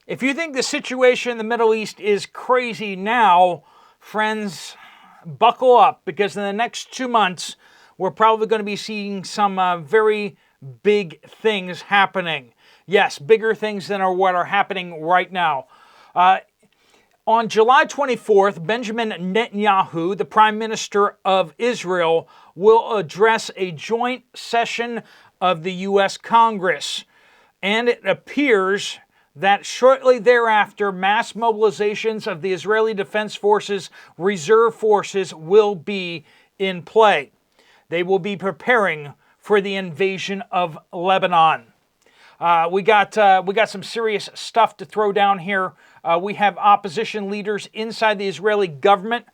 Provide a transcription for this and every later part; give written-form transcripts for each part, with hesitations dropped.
If you think the situation in the Middle East is crazy now, friends, buckle up, because in the next 2 months, we're probably going to be seeing some very big things happening. Yes, bigger things than what are happening right now. On July 24th, Benjamin Netanyahu, the Prime Minister of Israel, will address a joint session of the U.S. Congress. And it appears that shortly thereafter, mass mobilizations of the Israeli Defense Forces, reserve forces, will be in play. They will be preparing for the invasion of Lebanon. We got some serious stuff to throw down here. We have opposition leaders inside the Israeli government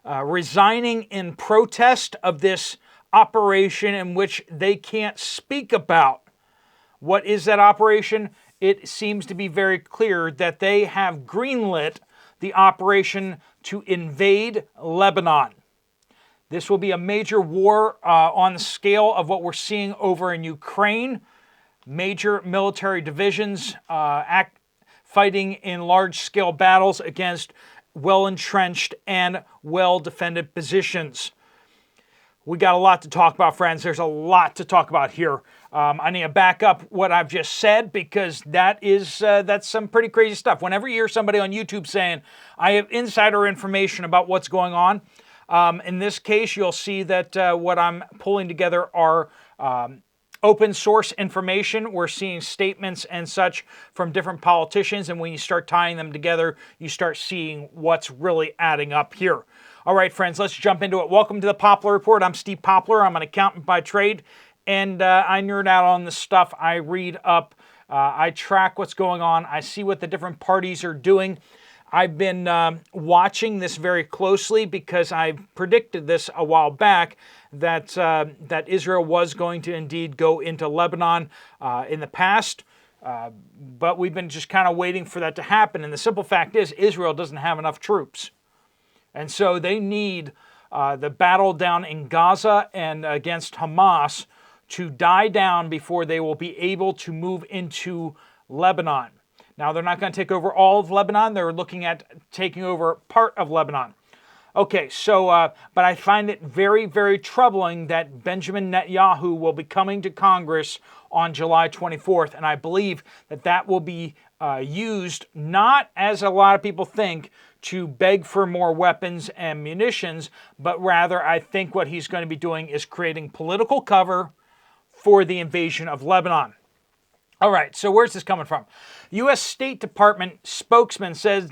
resigning in protest of this operation in which they can't speak about. What is that operation? It seems to be very clear that they have greenlit the operation to invade Lebanon. This will be a major war on the scale of what we're seeing over in Ukraine. Major military divisions fighting in large-scale battles against well-entrenched and well-defended positions. We got a lot to talk about, friends. There's a lot to talk about here. I need to back up what I've just said, because that's some pretty crazy stuff. Whenever you hear somebody on YouTube saying, I have insider information about what's going on, in this case, you'll see that what I'm pulling together are open source information. We're seeing statements and such from different politicians, and when you start tying them together, you start seeing what's really adding up here. All right, friends, let's jump into it. Welcome to the Poplar Report. I'm Steve Poplar. I'm an accountant by trade, and I nerd out on this stuff. I read up, I track what's going on. I see what the different parties are doing. I've been watching this very closely because I predicted this a while back, that Israel was going to indeed go into Lebanon in the past. But we've been just kind of waiting for that to happen. And the simple fact is, Israel doesn't have enough troops. And so they need the battle down in Gaza and against Hamas to die down before they will be able to move into Lebanon. Now, they're not going to take over all of Lebanon. They're looking at taking over part of Lebanon. Okay, so, but I find it very, very troubling that Benjamin Netanyahu will be coming to Congress on July 24th, and I believe that that will be used not, as a lot of people think, to beg for more weapons and munitions, but rather I think what he's going to be doing is creating political cover for the invasion of Lebanon. All right, so where's this coming from? U.S. State Department spokesman said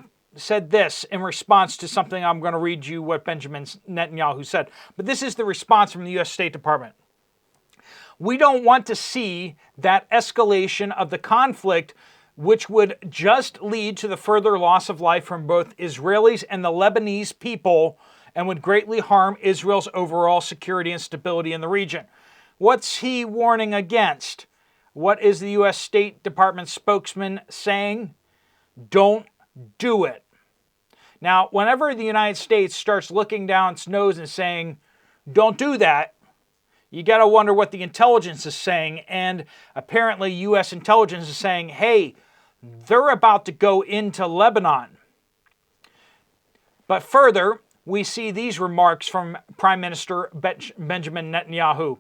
this in response to something. I'm going to read you what Benjamin Netanyahu said. But this is the response from the U.S. State Department. We don't want to see that escalation of the conflict, which would just lead to the further loss of life from both Israelis and the Lebanese people and would greatly harm Israel's overall security and stability in the region. What's he warning against? What is the U.S. State Department spokesman saying? Don't do it. Now, whenever the United States starts looking down its nose and saying, don't do that, you got to wonder what the intelligence is saying. And apparently U.S. intelligence is saying, hey, they're about to go into Lebanon. But further, we see these remarks from Prime Minister Benjamin Netanyahu.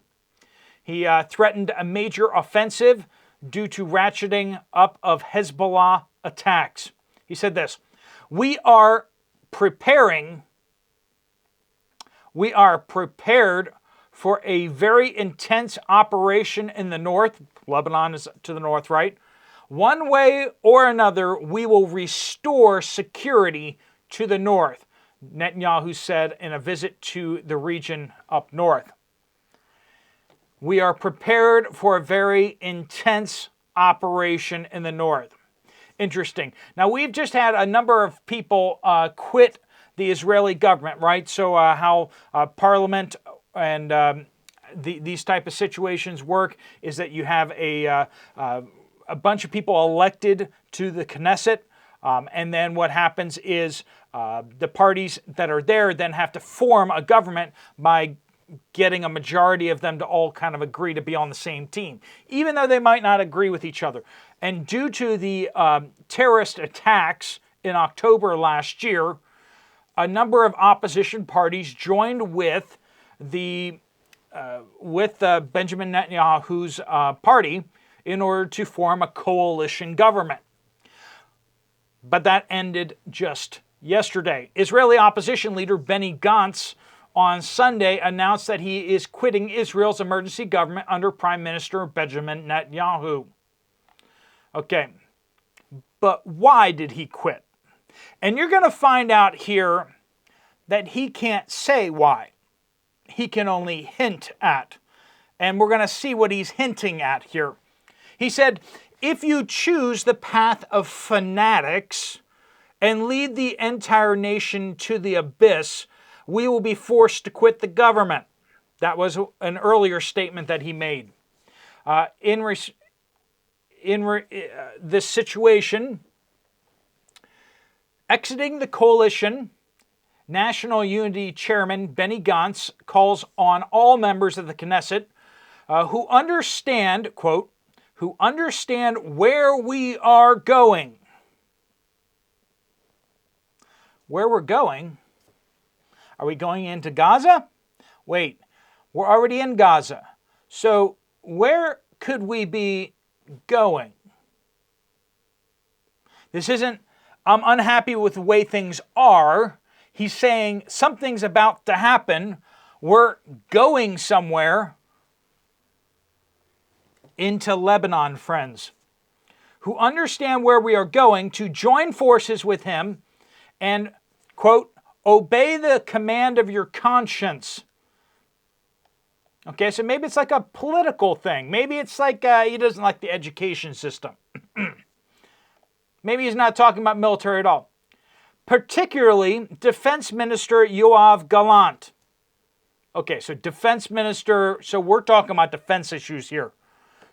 He threatened a major offensive due to ratcheting up of Hezbollah attacks. He said this: we are prepared for a very intense operation in the north. Lebanon is to the north, right? One way or another, we will restore security to the north, Netanyahu said in a visit to the region up north. We are prepared for a very intense operation in the north. Interesting. Now, we've just had a number of people quit the Israeli government, right? So how Parliament and these type of situations work is that you have a bunch of people elected to the Knesset, and then what happens is the parties that are there then have to form a government by getting a majority of them to all kind of agree to be on the same team, even though they might not agree with each other. And due to the terrorist attacks in October last year, a number of opposition parties joined with Benjamin Netanyahu's party in order to form a coalition government. But that ended just yesterday. Israeli opposition leader Benny Gantz on Sunday announced that he is quitting Israel's emergency government under Prime Minister Benjamin Netanyahu. Okay, but why did he quit? And you're going to find out here that he can't say why. He can only hint at. And we're going to see what he's hinting at here. He said, if you choose the path of fanatics and lead the entire nation to the abyss, we will be forced to quit the government. That was an earlier statement that he made. This situation, exiting the coalition, National Unity Chairman Benny Gantz calls on all members of the Knesset who understand, quote, who understand where we are going. Where we're going? Are we going into Gaza? Wait, we're already in Gaza. So where could we be going? This isn't, I'm unhappy with the way things are. He's saying something's about to happen. We're going somewhere into Lebanon, friends, who understand where we are going to join forces with him and, quote, obey the command of your conscience. Okay, so maybe it's like a political thing. Maybe it's like he doesn't like the education system. Maybe he's not talking about military at all. Particularly Defense Minister Yoav Gallant. Okay, so Defense Minister, so we're talking about defense issues here.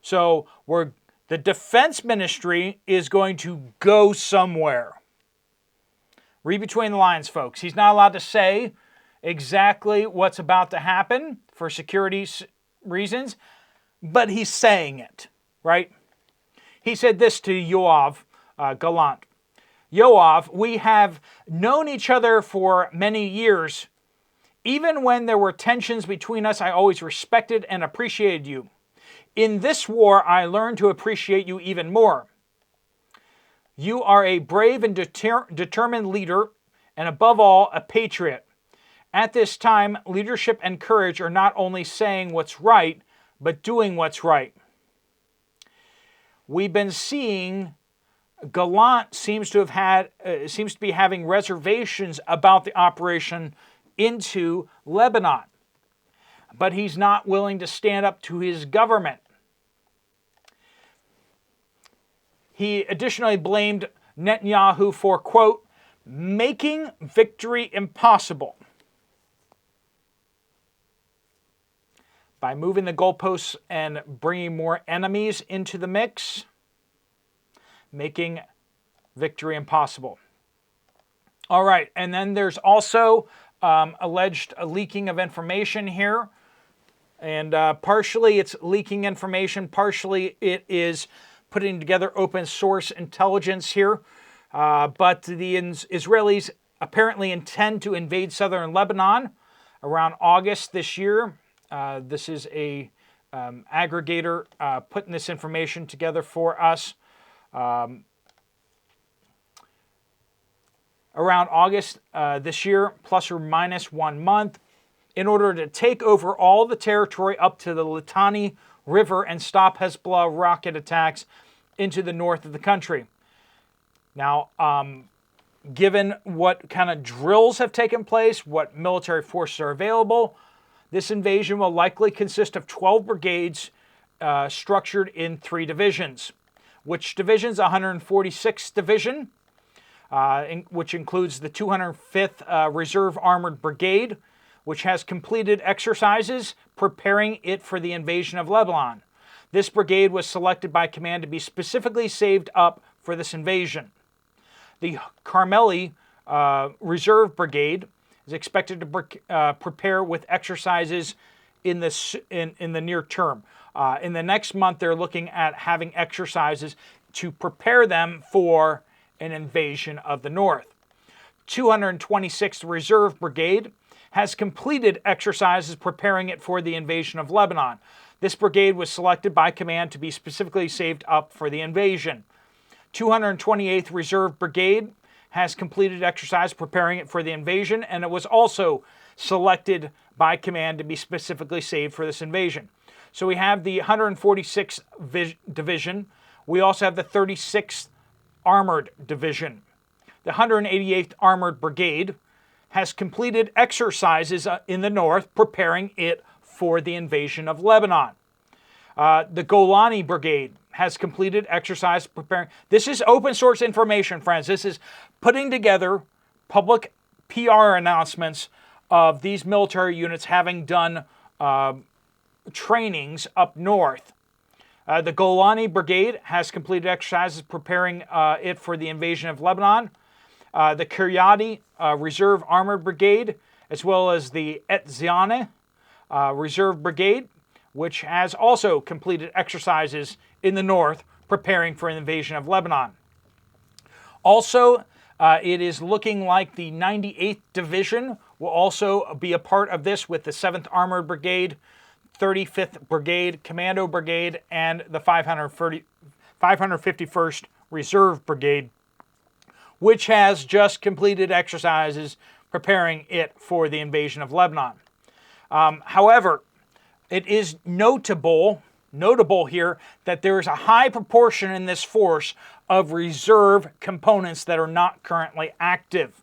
So the Defense Ministry is going to go somewhere. Read between the lines, folks. He's not allowed to say exactly what's about to happen for security reasons, but he's saying it, right? He said this to Yoav Gallant. Yoav, we have known each other for many years. Even when there were tensions between us, I always respected and appreciated you. In this war, I learned to appreciate you even more. You are a brave and determined leader, and above all, a patriot. At this time, leadership and courage are not only saying what's right, but doing what's right. We've been seeing Gallant seems to be having reservations about the operation into Lebanon, but he's not willing to stand up to his government. He additionally blamed Netanyahu for, quote, making victory impossible by moving the goalposts and bringing more enemies into the mix, making victory impossible. All right, and then there's also alleged leaking of information here. And partially it's leaking information, partially it is putting together open source intelligence here. But the Israelis apparently intend to invade southern Lebanon around August this year. This is a aggregator putting this information together for us. Around August this year, plus or minus 1 month, in order to take over all the territory up to the Litani River and stop Hezbollah rocket attacks into the north of the country. Now, given what kind of drills have taken place, what military forces are available, this invasion will likely consist of 12 brigades structured in 3 divisions. Which divisions? 146th Division, which includes the 205th Reserve Armored Brigade, which has completed exercises preparing it for the invasion of Lebanon. This brigade was selected by command to be specifically saved up for this invasion. The Carmeli Reserve Brigade is expected to prepare with exercises in the near term. In the next month, they're looking at having exercises to prepare them for an invasion of the North. 226th Reserve Brigade has completed exercises preparing it for the invasion of Lebanon. This brigade was selected by command to be specifically saved up for the invasion. 228th Reserve Brigade has completed exercise preparing it for the invasion, and it was also selected by command to be specifically saved for this invasion. So we have the 146th Division. We also have the 36th Armored Division. The 188th Armored Brigade has completed exercises in the north preparing it for the invasion of Lebanon. The Golani Brigade has completed exercise preparing. This is open source information, friends. This is putting together public PR announcements of these military units having done trainings up north. The Golani Brigade has completed exercises preparing it for the invasion of Lebanon. The Kiryati Reserve Armored Brigade, as well as the Etziane Reserve Brigade, which has also completed exercises in the north preparing for an invasion of Lebanon. Also, it is looking like the 98th Division will also be a part of this with the 7th Armored Brigade, 35th Brigade, Commando Brigade, and the 551st Reserve Brigade, which has just completed exercises preparing it for the invasion of Lebanon. However, it is notable here that there is a high proportion in this force of reserve components that are not currently active.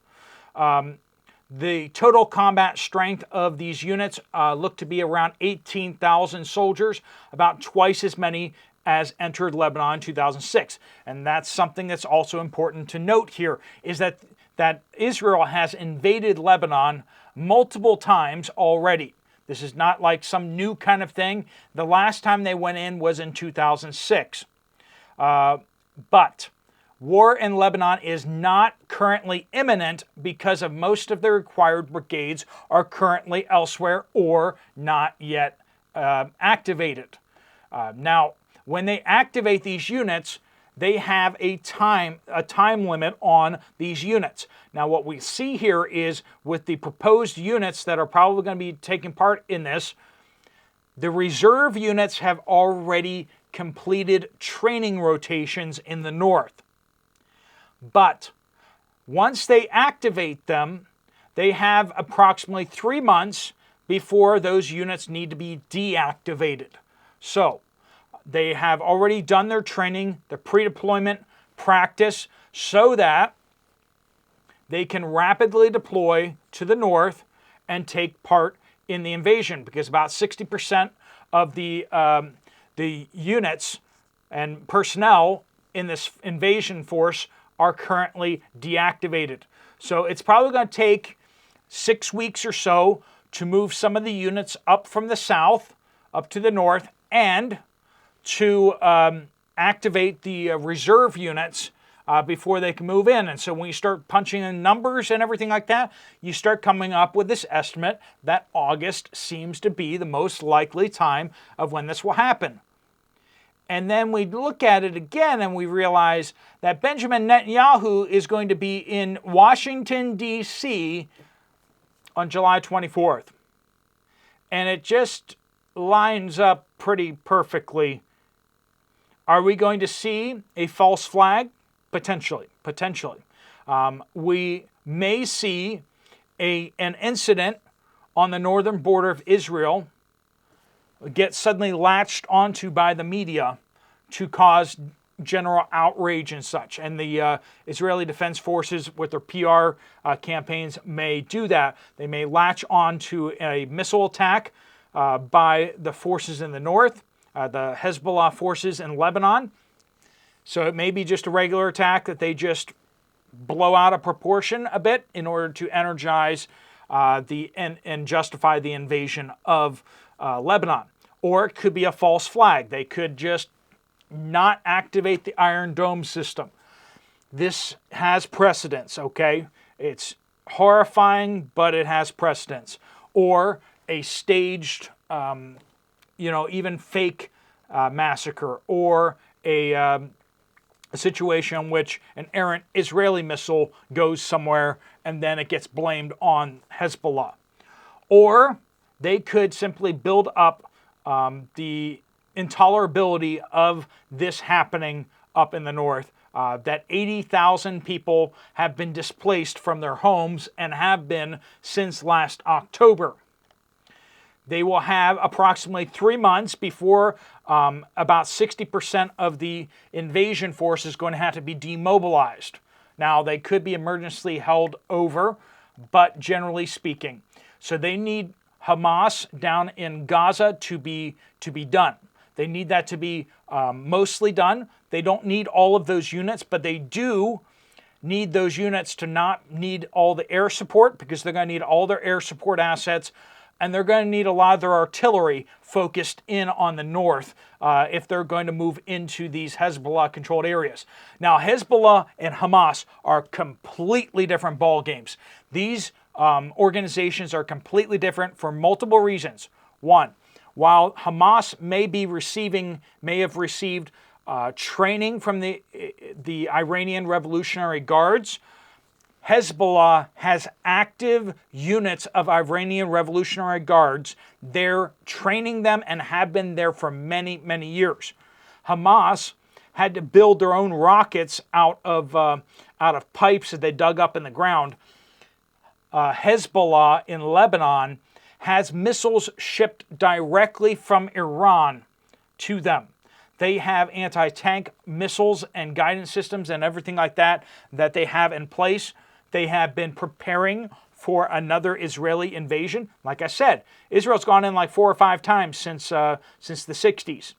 The total combat strength of these units look to be around 18,000 soldiers, about twice as many as entered Lebanon in 2006. And that's something that's also important to note here, is that Israel has invaded Lebanon multiple times already. This is not like some new kind of thing. The last time they went in was in 2006. But war in Lebanon is not currently imminent because of most of the required brigades are currently elsewhere or not yet activated. Now, when they activate these units, they have a time limit on these units. Now, what we see here is with the proposed units that are probably going to be taking part in this, the reserve units have already completed training rotations in the north. But once they activate them, they have approximately 3 months before those units need to be deactivated. So, they have already done their training, the pre-deployment practice, so that they can rapidly deploy to the north and take part in the invasion, because about 60% of the units and personnel in this invasion force are currently deactivated. So it's probably going to take 6 weeks or so to move some of the units up from the south, up to the north, and to activate the reserve units before they can move in. And so when you start punching in numbers and everything like that, you start coming up with this estimate that August seems to be the most likely time of when this will happen. And then we look at it again and we realize that Benjamin Netanyahu is going to be in Washington, D.C. on July 24th. And it just lines up pretty perfectly. Are we going to see a false flag? Potentially. We may see an incident on the northern border of Israel get suddenly latched onto by the media to cause general outrage and such. And the Israeli Defense Forces, with their PR campaigns, may do that. They may latch on to a missile attack by the forces in the north, the Hezbollah forces in Lebanon. So it may be just a regular attack that they just blow out of proportion a bit in order to energize and justify the invasion of Lebanon. Or it could be a false flag. They could just not activate the Iron Dome system. This has precedence, okay? It's horrifying, but it has precedence. Or a staged, even fake massacre, or a a situation in which an errant Israeli missile goes somewhere and then it gets blamed on Hezbollah. Or they could simply build up the intolerability of this happening up in the north. That 80,000 people have been displaced from their homes and have been since last October. They will have approximately 3 months before about 60% of the invasion force is going to have to be demobilized. Now, they could be emergency held over, but generally speaking. So they need Hamas down in Gaza to be done. They need that to be mostly done. They don't need all of those units, but they do need those units to not need all the air support, because they're going to need all their air support assets, and they're going to need a lot of their artillery focused in on the north if they're going to move into these Hezbollah-controlled areas. Now, Hezbollah and Hamas are completely different ball games. These organizations are completely different for multiple reasons. One, while Hamas may have received training from the Iranian Revolutionary Guards, Hezbollah has active units of Iranian Revolutionary Guards. They're training them and have been there for many, many years. Hamas had to build their own rockets out of pipes that they dug up in the ground. Hezbollah in Lebanon has missiles shipped directly from Iran to them. They have anti-tank missiles and guidance systems and everything like that they have in place. They have been preparing for another Israeli invasion. Like I said, Israel's gone in like 4 or 5 times since the 60s.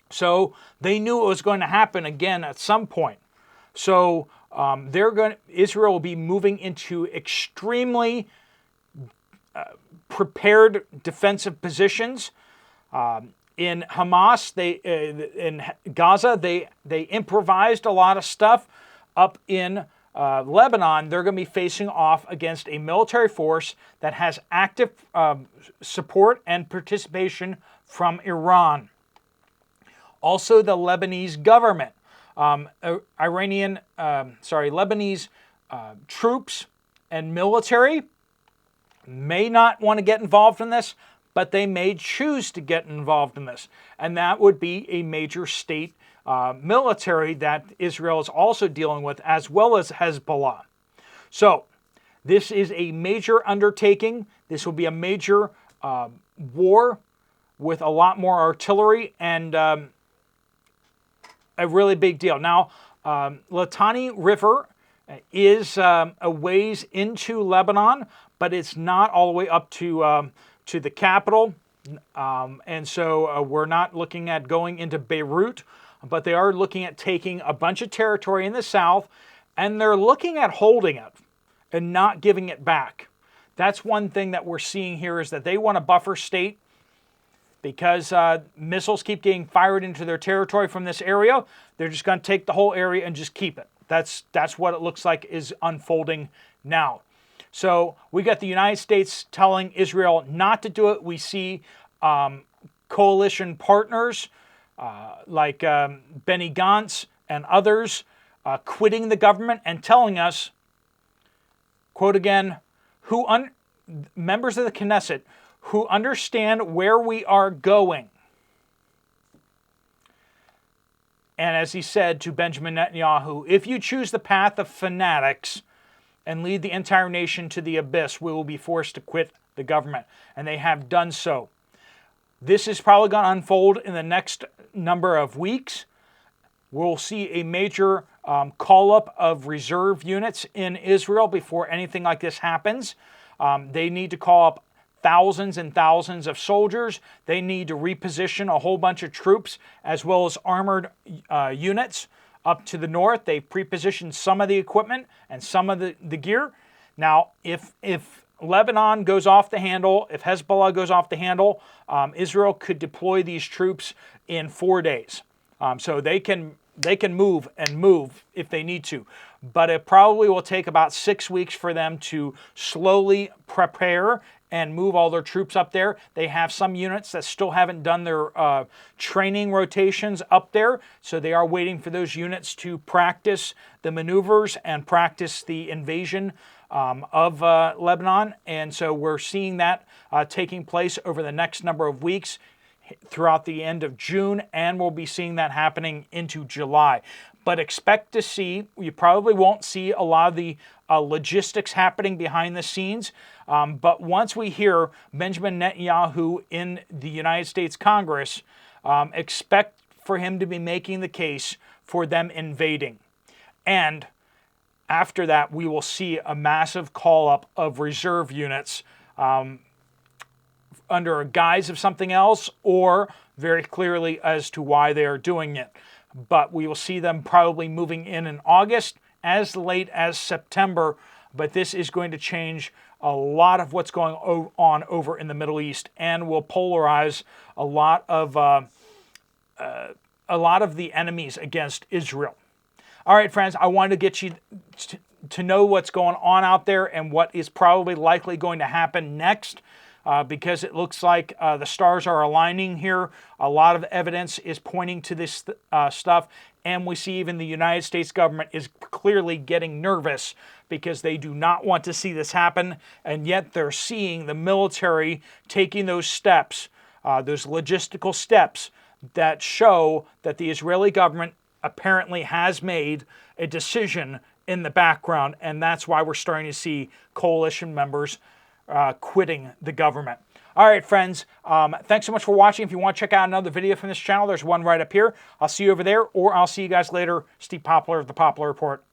So they knew it was going to happen again at some point. So Israel will be moving into extremely prepared defensive positions. In Hamas, in Gaza, they improvised a lot of stuff. Up in Lebanon, they're going to be facing off against a military force that has active support and participation from Iran. Also, the Lebanese government, Lebanese troops and military may not want to get involved in this, but they may choose to get involved in this. And that would be a major state military that Israel is also dealing with, as well as Hezbollah. So this is a major undertaking. This will be a major war with a lot more artillery and a really big deal. Now, Litani River is a ways into Lebanon, but it's not all the way up to the capital. And so we're not looking at going into Beirut, but they are looking at taking a bunch of territory in the south, and they're looking at holding it and not giving it back. That's one thing that we're seeing here, is that they want a buffer state because missiles keep getting fired into their territory from this area. They're just going to take the whole area and just keep it. That's what it looks like is unfolding now. So we got the United States telling Israel not to do it. We see coalition partners like Benny Gantz and others quitting the government and telling us, quote again, members of the Knesset who understand where we are going. And as he said to Benjamin Netanyahu, if you choose the path of fanatics and lead the entire nation to the abyss, we will be forced to quit the government. And they have done so. This is probably going to unfold in the next number of weeks. We'll see a major call-up of reserve units in Israel before anything like this happens. They need to call up thousands and thousands of soldiers. They need to reposition a whole bunch of troops as well as armored units up to the north. They've pre-positioned some of the equipment and some of the gear. Now, if Lebanon goes off the handle, if Hezbollah goes off the handle, Israel could deploy these troops in 4 days. So they can move and move if they need to. but it probably will take about 6 weeks for them to slowly prepare and move all their troops up there. They have some units that still haven't done their training rotations up there, so they are waiting for those units to practice the maneuvers and practice the invasion of Lebanon. And so we're seeing that taking place over the next number of weeks throughout the end of June, and we'll be seeing that happening into July. But expect to see, you probably won't see a lot of the logistics happening behind the scenes, but once we hear Benjamin Netanyahu in the United States Congress, expect for him to be making the case for them invading. And after that, we will see a massive call-up of reserve units under a guise of something else, or very clearly as to why they are doing it. But we will see them probably moving in August, as late as September. But this is going to change a lot of what's going on over in the Middle East, and will polarize a lot of the enemies against Israel. All right, friends, I wanted to get you to know what's going on out there and what is probably likely going to happen next. Because it looks like the stars are aligning here. A lot of evidence is pointing to this stuff, and we see even the United States government is clearly getting nervous because they do not want to see this happen, and yet they're seeing the military taking those steps, those logistical steps that show that the Israeli government apparently has made a decision in the background, and that's why we're starting to see coalition members quitting the government. All right, friends, thanks so much for watching. If you want to check out another video from this channel, there's one right up here. I'll see you over there, or I'll see you guys later. Steve Poplar of the Poplar Report.